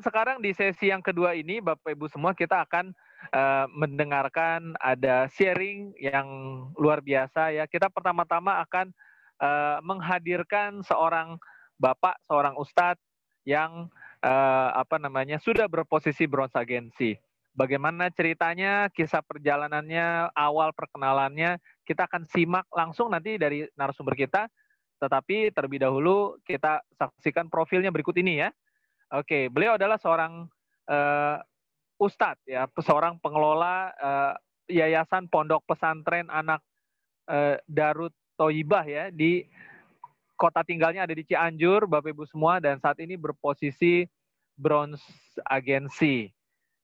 sekarang di sesi yang kedua ini, Bapak Ibu semua, kita akan mendengarkan ada sharing yang luar biasa ya. Kita pertama-tama akan menghadirkan seorang bapak, seorang ustadz yang sudah berposisi bronze agensi. Bagaimana ceritanya, kisah perjalanannya, awal perkenalannya, kita akan simak langsung nanti dari narasumber kita. Tetapi terlebih dahulu kita saksikan profilnya berikut ini ya. Oke, beliau adalah seorang ustadz ya, seorang pengelola Yayasan Pondok Pesantren Anak Darut Thoibah ya, di kota tinggalnya ada di Cianjur, Bapak Ibu semua, dan saat ini berposisi bronze agensi.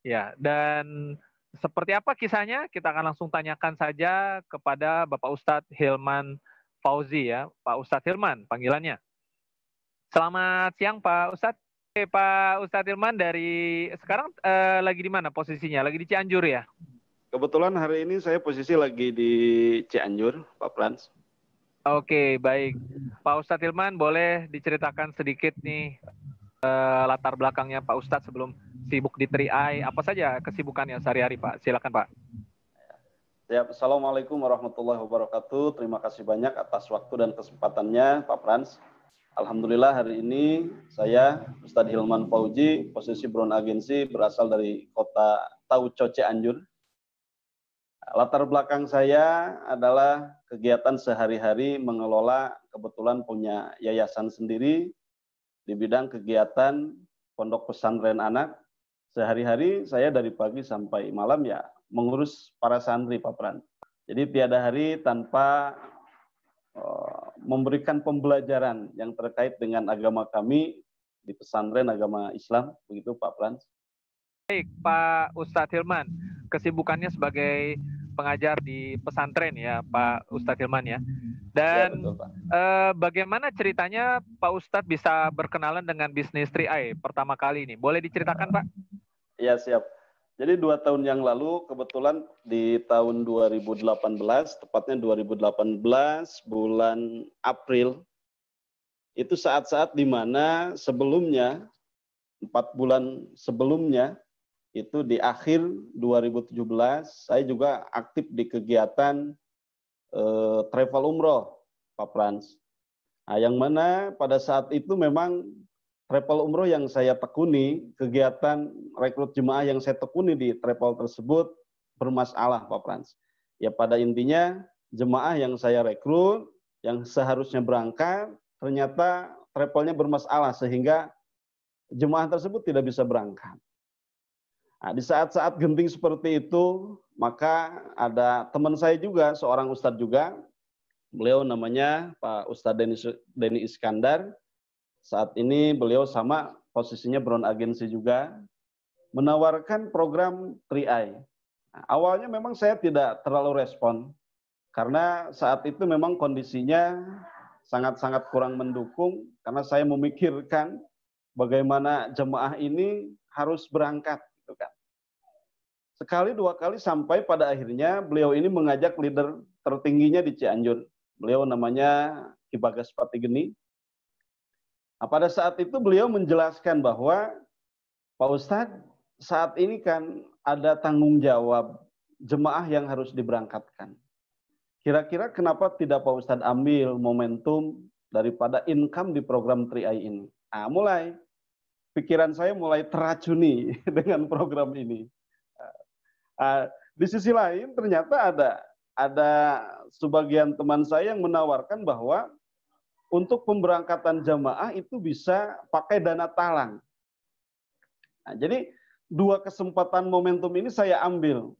Ya, dan seperti apa kisahnya? Kita akan langsung tanyakan saja kepada Bapak Ustadz Hilman Fauzi ya, Pak Ustadz Hilman panggilannya. Selamat siang Pak Ustadz. Oke, Pak Ustadz Hilman dari sekarang lagi di mana posisinya? Lagi di Cianjur ya? Kebetulan hari ini saya posisi lagi di Cianjur, Pak Frans. Oke, baik. Pak Ustadz Hilman boleh diceritakan sedikit nih latar belakangnya Pak Ustadz sebelum sibuk di Tri-Eye. Apa saja kesibukannya sehari-hari Pak? Silakan Pak. Ya, Assalamualaikum warahmatullahi wabarakatuh. Terima kasih banyak atas waktu dan kesempatannya Pak Frans. Alhamdulillah hari ini saya Ustadz Hilman Fauzi, posisi bronze agensi, berasal dari kota Tauco Cianjur. Latar belakang saya adalah kegiatan sehari-hari mengelola, kebetulan punya yayasan sendiri di bidang kegiatan pondok pesantren anak. Sehari-hari saya dari pagi sampai malam ya mengurus para santri Pak Pran. Jadi tiada hari tanpa memberikan pembelajaran yang terkait dengan agama kami di pesantren agama Islam, begitu Pak Frans. Baik, Pak Ustadz Hilman, kesibukannya sebagai pengajar di pesantren ya, Pak Ustadz Hilman ya. Dan ya, betul, Pak. Bagaimana ceritanya Pak Ustadz bisa berkenalan dengan bisnis Tri-Eye pertama kali ini? Boleh diceritakan, Pak? Ya, siap. Jadi 2 tahun yang lalu, kebetulan di tahun 2018, tepatnya 2018 bulan April, itu saat-saat di mana sebelumnya, 4 bulan sebelumnya, itu di akhir 2017, saya juga aktif di kegiatan travel umroh, Pak Frans. Nah, yang mana pada saat itu memang travel umroh yang saya tekuni, kegiatan rekrut jemaah yang saya tekuni di travel tersebut bermasalah, Pak Frans. Ya pada intinya jemaah yang saya rekrut, yang seharusnya berangkat, ternyata travelnya bermasalah sehingga jemaah tersebut tidak bisa berangkat. Nah, di saat-saat genting seperti itu, maka ada teman saya juga, seorang ustadz juga, beliau namanya Pak Ustadz Denny Iskandar. Saat ini beliau sama posisinya bronze agensi juga, menawarkan program Tri-Eye. Nah, awalnya memang saya tidak terlalu respon, karena saat itu memang kondisinya sangat-sangat kurang mendukung, karena saya memikirkan bagaimana jemaah ini harus berangkat. Gitu kan. Sekali, 2 kali, sampai pada akhirnya beliau ini mengajak leader tertingginya di Cianjur. Beliau namanya Ki Bagas Patigeni. Nah, pada saat itu beliau menjelaskan bahwa Pak Ustadz, saat ini kan ada tanggung jawab jemaah yang harus diberangkatkan. Kira-kira kenapa tidak Pak Ustadz ambil momentum daripada income di program Tri-Eye ini? Nah, pikiran saya mulai teracuni dengan program ini. Di sisi lain ternyata ada sebagian teman saya yang menawarkan bahwa untuk pemberangkatan jamaah itu bisa pakai dana talang. Nah, jadi 2 kesempatan momentum ini saya ambil.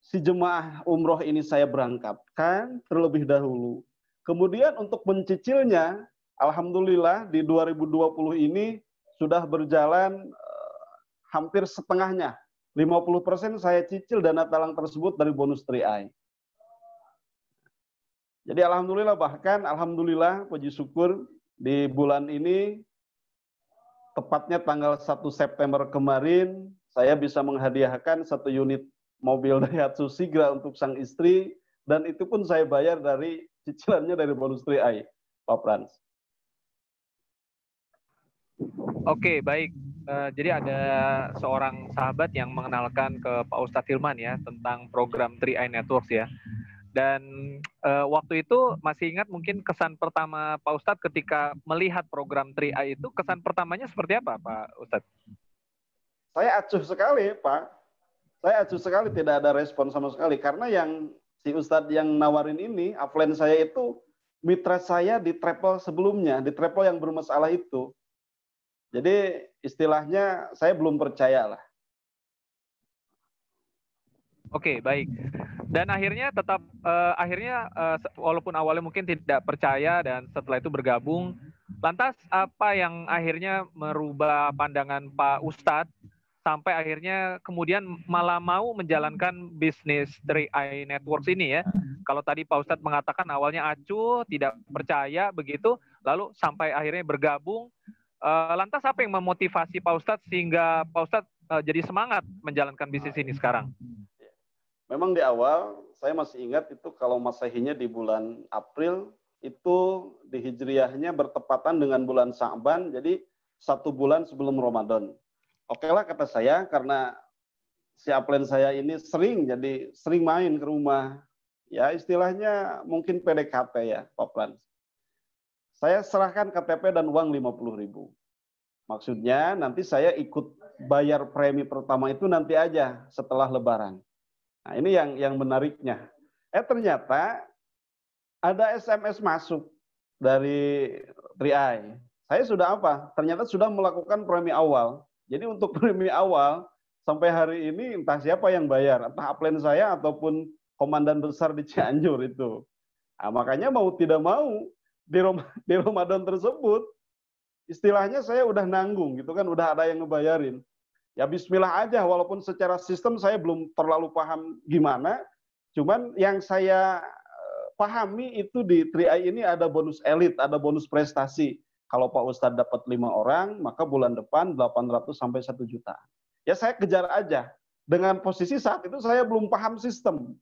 Si jemaah umroh ini saya berangkatkan terlebih dahulu. Kemudian untuk mencicilnya, alhamdulillah di 2020 ini sudah berjalan hampir setengahnya. 50% saya cicil dana talang tersebut dari bonus Tri-Eye. Jadi alhamdulillah, bahkan alhamdulillah puji syukur di bulan ini, tepatnya tanggal 1 September kemarin, saya bisa menghadiahkan 1 unit mobil Daihatsu Sigra untuk sang istri, dan itu pun saya bayar dari cicilannya dari bonus Tri-Eye, Pak Frans. Oke, baik. jadi ada seorang sahabat yang mengenalkan ke Pak Ustadz Hilman ya tentang program 3i Networks ya. Dan waktu itu masih ingat mungkin kesan pertama Pak Ustadz ketika melihat program 3i itu, kesan pertamanya seperti apa Pak Ustadz? Saya acuh sekali Pak. Saya acuh sekali, tidak ada respon sama sekali. Karena yang si Ustadz yang nawarin ini, upline saya itu mitra saya di travel sebelumnya, di travel yang bermasalah itu. Jadi istilahnya saya belum percaya lah. Oke, baik. Dan akhirnya tetap walaupun awalnya mungkin tidak percaya dan setelah itu bergabung, lantas apa yang akhirnya merubah pandangan Pak Ustadz sampai akhirnya kemudian malah mau menjalankan bisnis 3i Networks ini ya? Kalau tadi Pak Ustadz mengatakan awalnya acuh, tidak percaya begitu, lalu sampai akhirnya bergabung. Lantas apa yang memotivasi Pak Ustadz sehingga Pak Ustadz jadi semangat menjalankan bisnis ini sekarang? Memang di awal saya masih ingat itu kalau Masehinya di bulan April itu di Hijriahnya bertepatan dengan bulan Sa'ban, jadi 1 bulan sebelum Ramadan. Oke lah kata saya, karena si upline saya ini sering main ke rumah. Ya istilahnya mungkin PDKT ya Pak Frans. Saya serahkan KTP dan uang 50.000. Maksudnya nanti saya ikut bayar premi pertama itu nanti aja setelah Lebaran. Nah, ini yang menariknya. Ternyata ada SMS masuk dari 3i. Saya sudah apa? Ternyata sudah melakukan premi awal. Jadi untuk premi awal sampai hari ini entah siapa yang bayar, entah upline saya ataupun komandan besar di Cianjur itu. Nah, makanya mau tidak mau di Ramadan tersebut istilahnya saya udah nanggung gitu kan, udah ada yang ngebayarin. Ya bismillah aja, walaupun secara sistem saya belum terlalu paham gimana, cuman yang saya pahami itu di 3i ini ada bonus elit, ada bonus prestasi. Kalau Pak Ustadz dapat 5 orang, maka bulan depan 800 sampai 1 juta. Ya saya kejar aja. Dengan posisi saat itu saya belum paham sistem.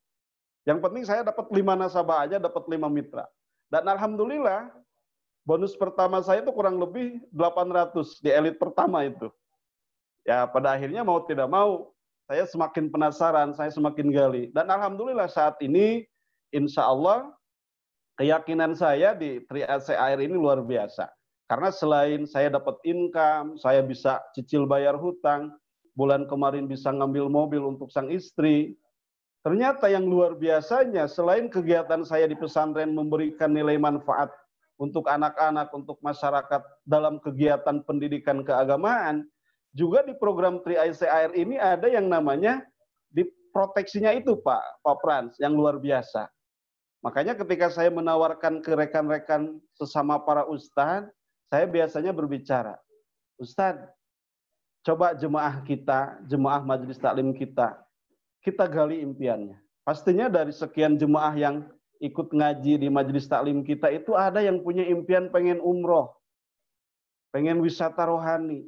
Yang penting saya dapat 5 nasabah aja, dapat 5 mitra. Dan alhamdulillah, bonus pertama saya itu kurang lebih 800 di elit pertama itu. Ya pada akhirnya mau tidak mau, saya semakin penasaran, saya semakin gali. Dan alhamdulillah saat ini, insya Allah, keyakinan saya di 3i ini luar biasa. Karena selain saya dapat income, saya bisa cicil bayar hutang, bulan kemarin bisa ngambil mobil untuk sang istri. Ternyata yang luar biasanya, selain kegiatan saya di pesantren memberikan nilai manfaat untuk anak-anak, untuk masyarakat dalam kegiatan pendidikan keagamaan, juga di program 3i ini ada yang namanya di proteksinya itu Pak Frans, yang luar biasa. Makanya ketika saya menawarkan ke rekan-rekan sesama para ustadz, saya biasanya berbicara, Ustadz, coba jemaah kita, jemaah majelis taklim kita gali impiannya. Pastinya dari sekian jemaah yang ikut ngaji di majelis taklim kita itu ada yang punya impian pengen umroh, pengen wisata rohani.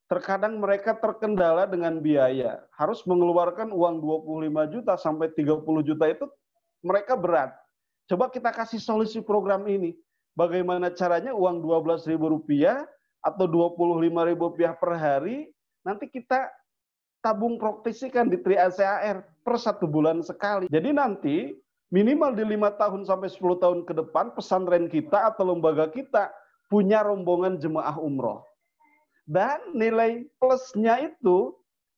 Terkadang mereka terkendala dengan biaya, harus mengeluarkan uang 25 juta sampai 30 juta itu mereka berat. Coba kita kasih solusi program ini. Bagaimana caranya uang Rp12.000 atau Rp25.000 per hari, nanti kita tabung praktisikan di 3i per 1 bulan sekali. Jadi nanti minimal di 5 tahun sampai 10 tahun ke depan, pesantren kita atau lembaga kita punya rombongan jemaah umroh. Dan nilai plusnya itu,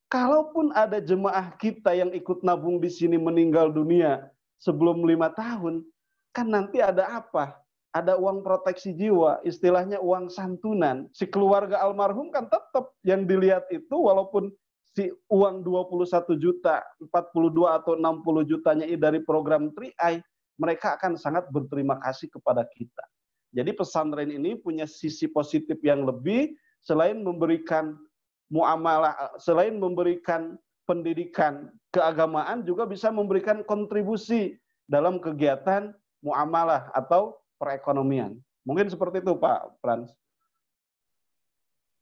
kalaupun ada jemaah kita yang ikut nabung di sini meninggal dunia sebelum 5 tahun, kan nanti ada apa? Ada uang proteksi jiwa, istilahnya uang santunan. Si keluarga almarhum kan tetap yang dilihat itu walaupun si uang 21 juta, 42 atau 60 jutanya dari program 3i, mereka akan sangat berterima kasih kepada kita. Jadi pesantren ini punya sisi positif yang lebih, selain memberikan muamalah, selain memberikan pendidikan keagamaan, juga bisa memberikan kontribusi dalam kegiatan muamalah atau perekonomian. Mungkin seperti itu Pak Frans.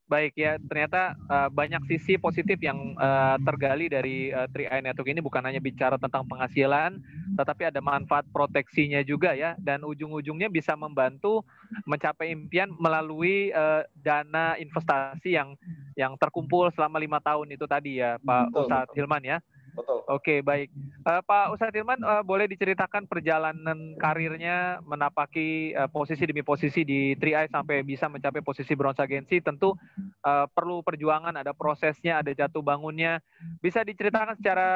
Baik ya, ternyata banyak sisi positif yang tergali dari 3i Network ini, bukan hanya bicara tentang penghasilan, tetapi ada manfaat proteksinya juga ya, dan ujung-ujungnya bisa membantu mencapai impian melalui dana investasi yang terkumpul selama 5 tahun itu tadi ya, Pak Betul, Ustadz betul. Hilman ya. Betul. Oke, baik. Pak Ustadz Hilman, boleh diceritakan perjalanan karirnya menapaki posisi demi posisi di 3i sampai bisa mencapai posisi bronze agensi? Tentu perlu perjuangan, ada prosesnya, ada jatuh bangunnya. Bisa diceritakan secara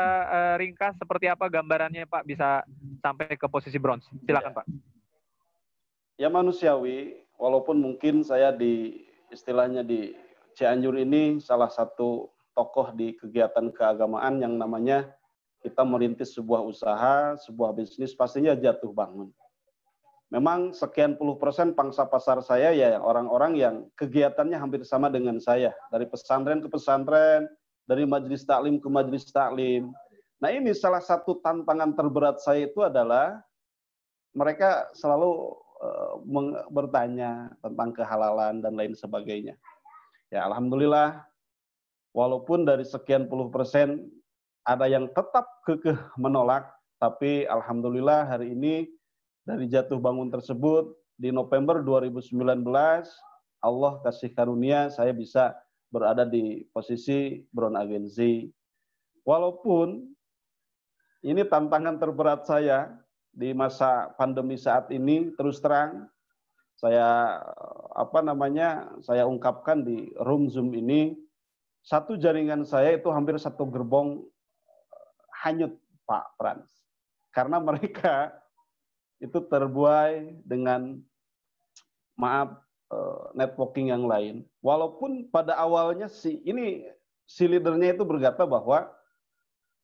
ringkas seperti apa gambarannya, Pak, bisa sampai ke posisi bronze? Silakan, Pak. Ya manusiawi, walaupun mungkin saya istilahnya di Cianjur ini salah satu tokoh di kegiatan keagamaan yang namanya kita merintis sebuah usaha, sebuah bisnis, pastinya jatuh bangun. Memang sekian puluh persen pangsa pasar saya ya orang-orang yang kegiatannya hampir sama dengan saya. Dari pesantren ke pesantren, dari majelis taklim ke majelis taklim. Nah ini salah satu tantangan terberat saya itu adalah mereka selalu bertanya tentang kehalalan dan lain sebagainya. Ya alhamdulillah, walaupun dari sekian puluh persen ada yang tetap kekeh menolak, tapi alhamdulillah hari ini dari jatuh bangun tersebut di November 2019 Allah kasih karunia saya bisa berada di posisi bronze agensi. Walaupun ini tantangan terberat saya di masa pandemi saat ini, terus terang saya saya ungkapkan di room Zoom ini, satu jaringan saya itu hampir satu gerbong hanyut, Pak Frans. Karena mereka itu terbuai dengan networking yang lain. Walaupun pada awalnya si leadernya itu berkata bahwa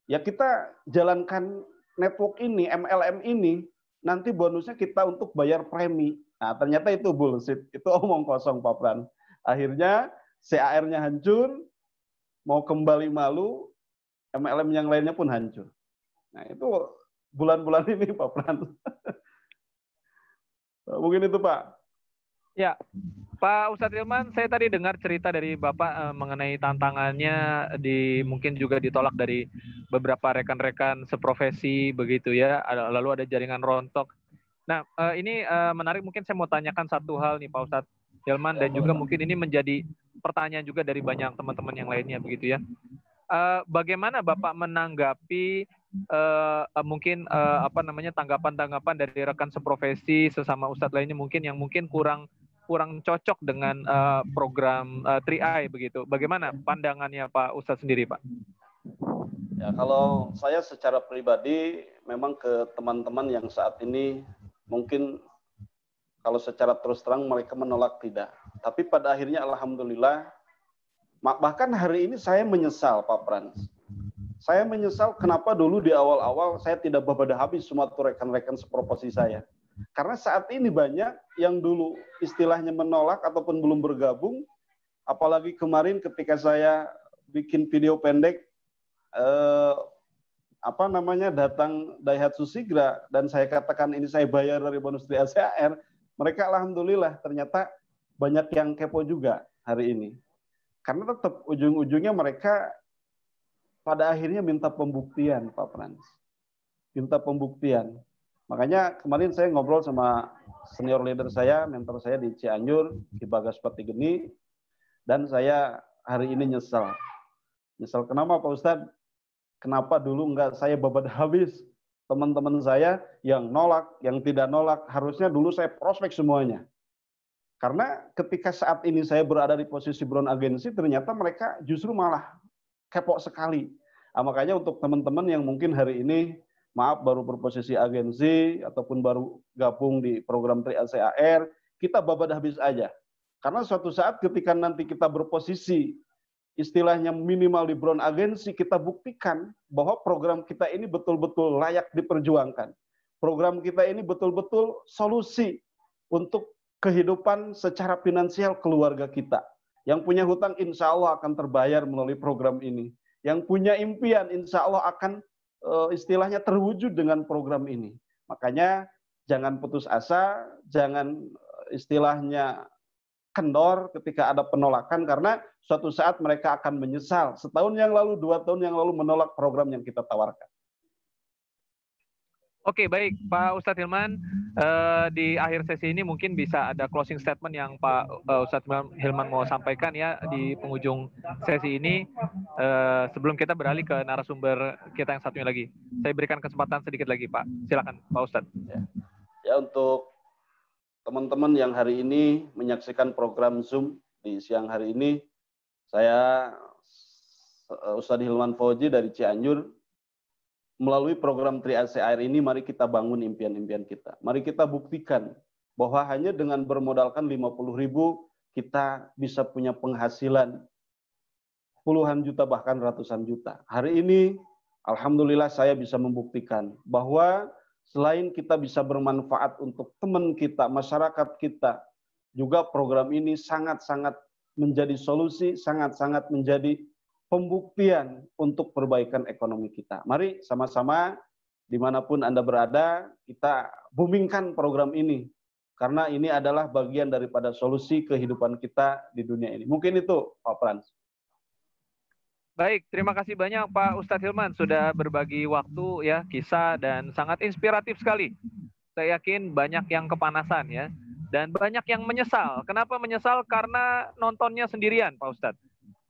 ya kita jalankan network ini, MLM ini, nanti bonusnya kita untuk bayar premi. Nah, ternyata itu bullshit. Itu omong kosong, Pak Pran. Akhirnya CAR-nya hancur, mau kembali malu, MLM yang lainnya pun hancur. Nah, itu bulan-bulan ini, Pak Pran. Mungkin itu, Pak. Ya, Pak Ustadz Hilman, saya tadi dengar cerita dari Bapak mengenai tantangannya mungkin juga ditolak dari beberapa rekan-rekan seprofesi begitu ya, lalu ada jaringan rontok. Nah, ini menarik, mungkin saya mau tanyakan satu hal nih Pak Ustadz Hilman, dan juga mungkin ini menjadi pertanyaan juga dari banyak teman-teman yang lainnya begitu ya. Bagaimana Bapak menanggapi mungkin tanggapan-tanggapan dari rekan seprofesi sesama Ustadz lainnya mungkin yang mungkin kurang cocok dengan program 3i begitu. Bagaimana pandangannya Pak Ustadz sendiri, Pak? Ya, kalau saya secara pribadi memang ke teman-teman yang saat ini mungkin kalau secara terus terang mereka menolak tidak. Tapi pada akhirnya alhamdulillah, bahkan hari ini saya menyesal, Pak Frans. Saya menyesal kenapa dulu di awal-awal saya tidak babadah habis semua rekan-rekan seprofesi saya. Karena saat ini banyak yang dulu istilahnya menolak ataupun belum bergabung, apalagi kemarin ketika saya bikin video pendek datang Daihatsu Sigra dan saya katakan ini saya bayar dari bonus 3i CAR, mereka alhamdulillah ternyata banyak yang kepo juga hari ini. Karena tetap ujung-ujungnya mereka pada akhirnya minta pembuktian, Pak Frans. Minta pembuktian. Makanya kemarin saya ngobrol sama senior leader saya, mentor saya di Cianjur, di Bagas Patigeni, dan saya hari ini nyesal. Nyesal kenapa Pak Ustadz? Kenapa dulu enggak saya babat habis teman-teman saya yang nolak, yang tidak nolak, harusnya dulu saya prospek semuanya. Karena ketika saat ini saya berada di posisi bronze agensi, ternyata mereka justru malah kepo sekali. Nah, makanya untuk teman-teman yang mungkin hari ini maaf baru berposisi agensi ataupun baru gabung di program 3i CAR, kita babat habis aja. Karena suatu saat ketika nanti kita berposisi istilahnya minimal di bronze agensi, kita buktikan bahwa program kita ini betul-betul layak diperjuangkan. Program kita ini betul-betul solusi untuk kehidupan secara finansial keluarga kita. Yang punya hutang insya Allah akan terbayar melalui program ini. Yang punya impian insya Allah akan istilahnya terwujud dengan program ini. Makanya jangan putus asa, jangan istilahnya kendor, ketika ada penolakan, karena suatu saat mereka akan menyesal. Setahun yang lalu, 2 tahun yang lalu menolak program yang kita tawarkan. Oke, baik Pak Ustadz Hilman, di akhir sesi ini mungkin bisa ada closing statement yang Pak Ustadz Hilman mau sampaikan ya di penghujung sesi ini, sebelum kita beralih ke narasumber kita yang satunya lagi. Saya berikan kesempatan sedikit lagi Pak, silakan Pak Ustadz. Ya, untuk teman-teman yang hari ini menyaksikan program Zoom di siang hari ini, saya Ustadz Hilman Fauzi dari Cianjur. Melalui program Tri-AC Air ini, mari kita bangun impian-impian kita. Mari kita buktikan bahwa hanya dengan bermodalkan 50.000, kita bisa punya penghasilan puluhan juta, bahkan ratusan juta. Hari ini, alhamdulillah saya bisa membuktikan bahwa selain kita bisa bermanfaat untuk teman kita, masyarakat kita, juga program ini sangat-sangat menjadi solusi, sangat-sangat menjadi pembuktian untuk perbaikan ekonomi kita. Mari sama-sama dimanapun Anda berada, kita boomingkan program ini. Karena ini adalah bagian daripada solusi kehidupan kita di dunia ini. Mungkin itu, Pak Frans. Baik, terima kasih banyak Pak Ustadz Hilman sudah berbagi waktu ya, kisah, dan sangat inspiratif sekali. Saya yakin banyak yang kepanasan ya, dan banyak yang menyesal. Kenapa menyesal? Karena nontonnya sendirian Pak Ustadz.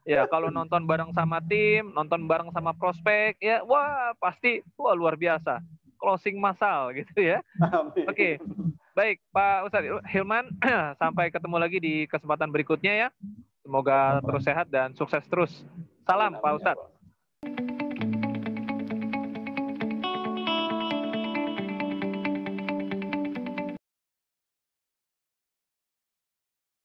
Ya, kalau nonton bareng sama tim, nonton bareng sama prospek, ya wah pasti luar biasa. Closing massal gitu ya. Oke, baik Pak Ustadz Hilman, sampai ketemu lagi di kesempatan berikutnya ya. Semoga terus sehat dan sukses terus. Salam Pak Ustadz.